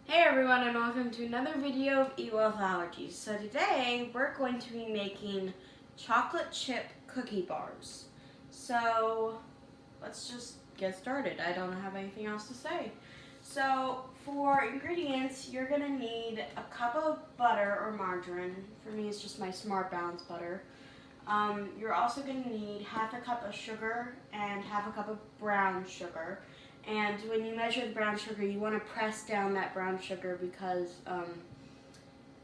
Hey everyone, and welcome to another video of Eat Well with Allergies. So today we're going to be making chocolate chip cookie bars. So let's just get started. I don't have anything else to say. So for ingredients, you're going to need a cup of butter or margarine. For me, it's just my Smart Balance butter. You're also going to need half a cup of sugar and half a cup of brown sugar. And when you measure the brown sugar, you want to press down that brown sugar because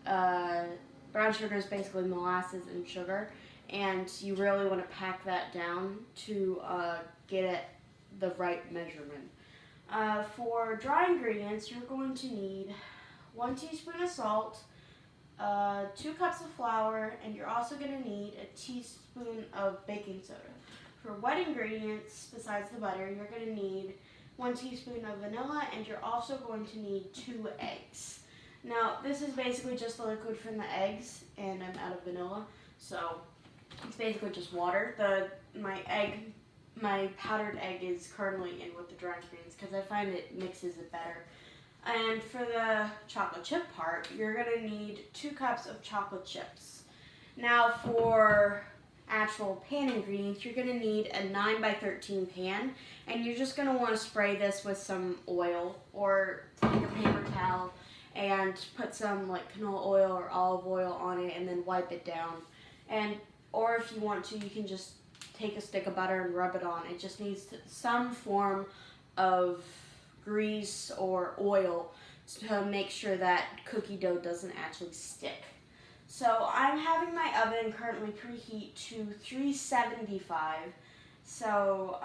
brown sugar is basically molasses and sugar, and you really want to pack that down to get it the right measurement. For dry ingredients, you're going to need 1 teaspoon of salt, 2 cups of flour, and you're also going to need a teaspoon of baking soda. For wet ingredients, besides the butter, you're going to need 1 teaspoon of vanilla, and you're also going to need 2 eggs. Now, this is basically just the liquid from the eggs, and I'm out of vanilla, so it's basically just water. My powdered egg is currently in with the dry ingredients because I find it mixes it better. And for the chocolate chip part, you're going to need 2 cups of chocolate chips. Now, for actual pan ingredients, you're going to need a 9x13 pan, and you're just going to want to spray this with some oil, or take a paper towel and put some like canola oil or olive oil on it and then wipe it down. Or if you want to, you can just take a stick of butter and rub it on. It just needs some form of grease or oil to make sure that cookie dough doesn't actually stick. So I'm having my oven currently preheat to 375. So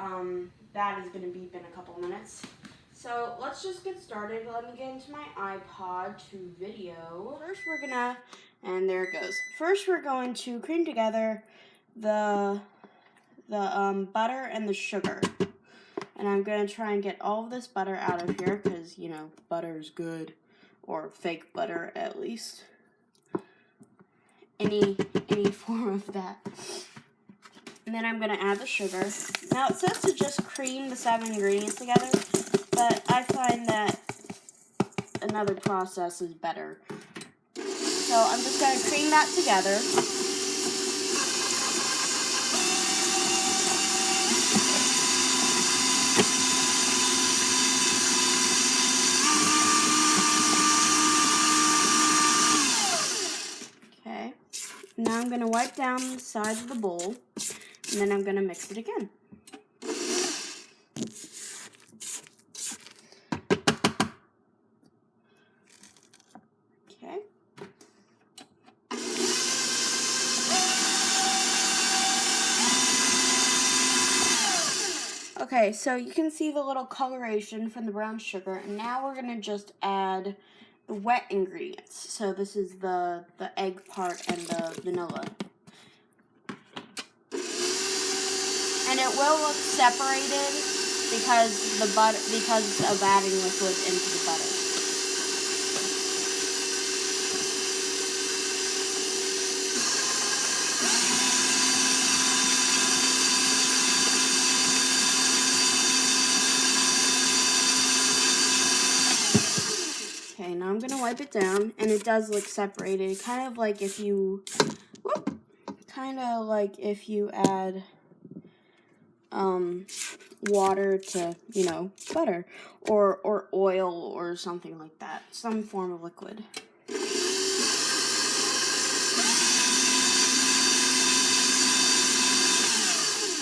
that is going to beep in a couple minutes. So let's just get started. Let me get into my iPod to video. First we're gonna, and there it goes. First we're going to cream together the butter and the sugar. And I'm going to try and get all of this butter out of here because, you know, butter is good, or fake butter at least. Any form of that. And then I'm going to add the sugar. Now it says to just cream the 7 ingredients together, but I find that another process is better. So I'm just going to cream that together. Okay. Now I'm going to wipe down the sides of the bowl, and then I'm going to mix it again. Okay. Okay, so you can see the little coloration from the brown sugar, and now we're going to just add the wet ingredients. So this is the egg part and the vanilla. And it will look separated because of adding liquid into the butter. Okay, now I'm going to wipe it down, and it does look separated, kind of like if you add water to, you know, butter, or oil or something like that, some form of liquid.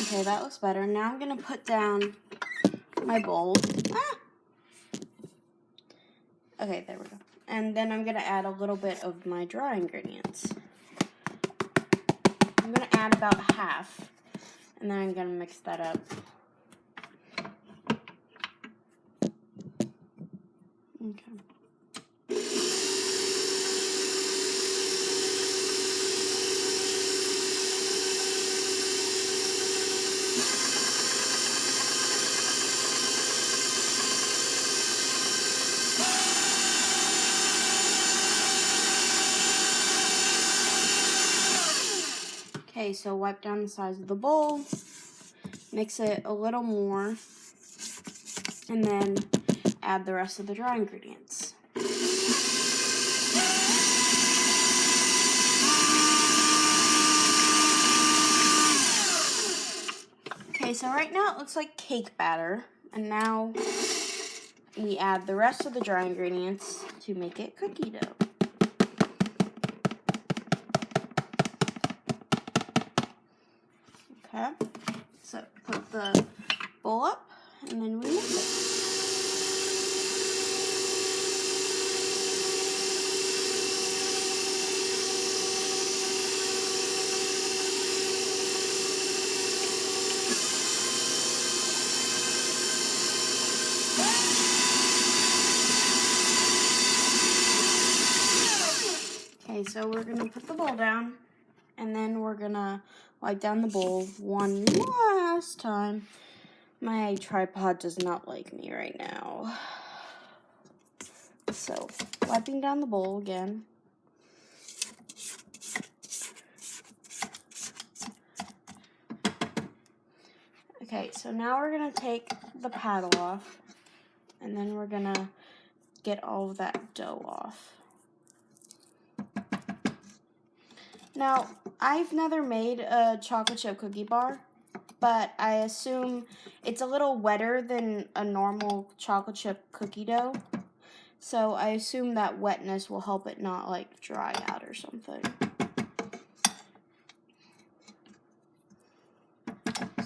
Okay, that looks better. Now I'm going to put down my bowl. Okay, there we go. And then I'm going to add a little bit of my dry ingredients. I'm going to add about half, and then I'm going to mix that up. Okay. Okay, so wipe down the sides of the bowl, mix it a little more, and then add the rest of the dry ingredients. Okay, so right now it looks like cake batter, and now we add the rest of the dry ingredients to make it cookie dough. Okay, so put the bowl up, and then we mix it. Okay, so we're gonna put the bowl down, and then we're gonna wipe down the bowl one last time. My tripod does not like me right now. So, wiping down the bowl again. Okay, so now we're gonna take the paddle off, and then we're gonna get all of that dough off. Now, I've never made a chocolate chip cookie bar, but I assume it's a little wetter than a normal chocolate chip cookie dough. So I assume that wetness will help it not like dry out or something.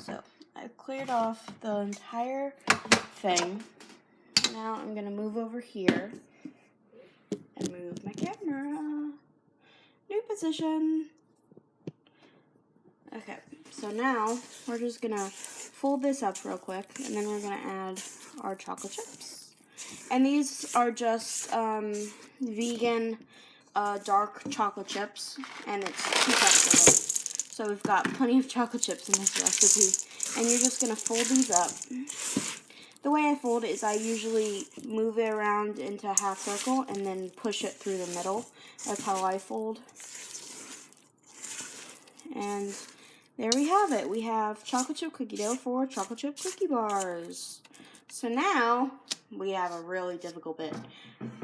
So I've cleared off the entire thing. Now I'm gonna move over here and move my camera. New position. Okay, so now we're just gonna fold this up real quick, and then we're gonna add our chocolate chips. And these are just vegan dark chocolate chips, and it's 2 cups of them. So we've got plenty of chocolate chips in this recipe. And you're just gonna fold these up. The way I fold it is I usually move it around into a half circle and then push it through the middle. That's how I fold. And there we have it. We have chocolate chip cookie dough for chocolate chip cookie bars. So now we have a really difficult bit.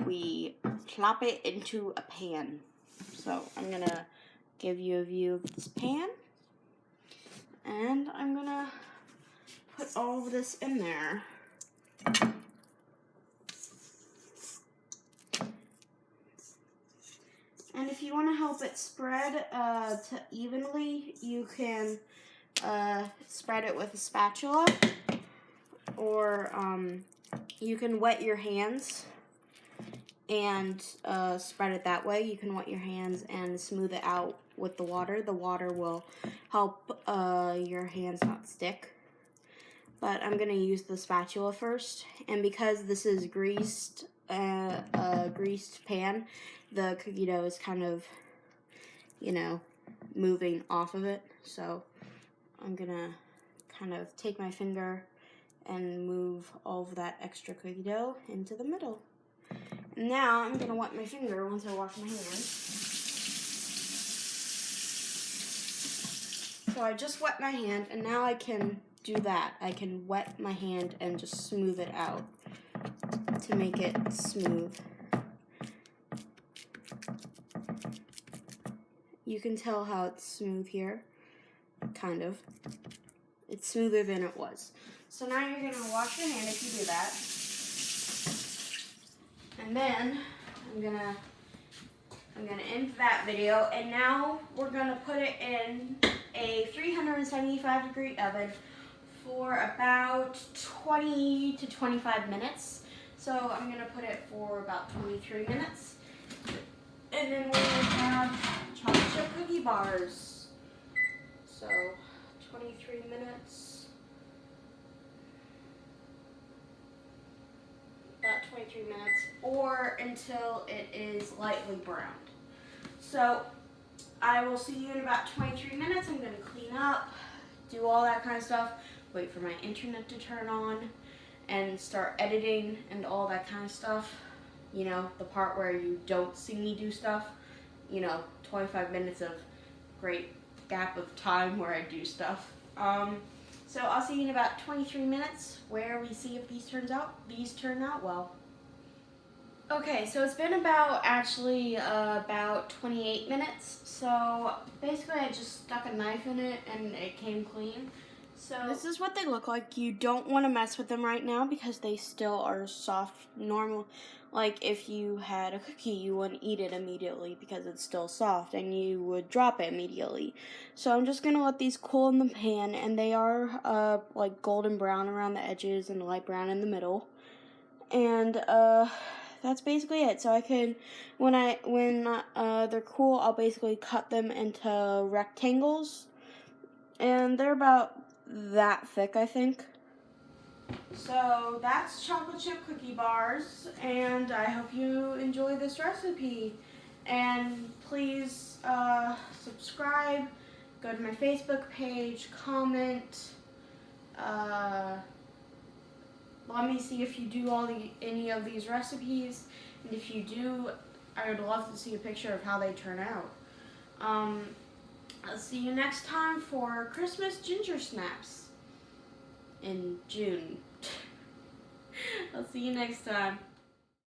We plop it into a pan. So I'm gonna give you a view of this pan. And I'm gonna put all of this in there. And if you want to help it spread to evenly, you can spread it with a spatula, or you can wet your hands and spread it that way. You can wet your hands and smooth it out with the water. The water will help your hands not stick. But I'm going to use the spatula first, and because this is greased pan, the cookie dough is kind of, moving off of it. So I'm going to kind of take my finger and move all of that extra cookie dough into the middle. And now I'm going to wet my finger once I wash my hands. So I just wet my hand, and now I can do that. I can wet my hand and just smooth it out to make it smooth. You can tell how it's smooth here, kind of. It's smoother than it was. So now you're gonna wash your hand if you do that. And then I'm gonna end that video, and now we're gonna put it in a 375-degree oven for about 20 to 25 minutes. So I'm gonna put it for about 23 minutes. And then we're gonna have chocolate chip cookie bars. So 23 minutes. About 23 minutes, or until it is lightly browned. So I will see you in about 23 minutes. I'm gonna clean up, do all that kind of stuff, wait for my internet to turn on, and start editing and all that kind of stuff. The part where you don't see me do stuff. 25 minutes of great gap of time where I do stuff. So I'll see you in about 23 minutes where we see if these turn out well. Okay, so it's been about 28 minutes. So basically I just stuck a knife in it and it came clean. So this is what they look like. You don't want to mess with them right now because they still are soft, normal. Like if you had a cookie, you wouldn't eat it immediately because it's still soft and you would drop it immediately. So I'm just going to let these cool in the pan, and they are like golden brown around the edges and light brown in the middle. And that's basically it. So I can, when they're cool, I'll basically cut them into rectangles, and they're about that thick, I think. So that's chocolate chip cookie bars, and I hope you enjoy this recipe. And please subscribe, go to my Facebook page, comment. Let me see if you do any of these recipes, and if you do, I would love to see a picture of how they turn out. I'll see you next time for Christmas ginger snaps in June. I'll see you next time.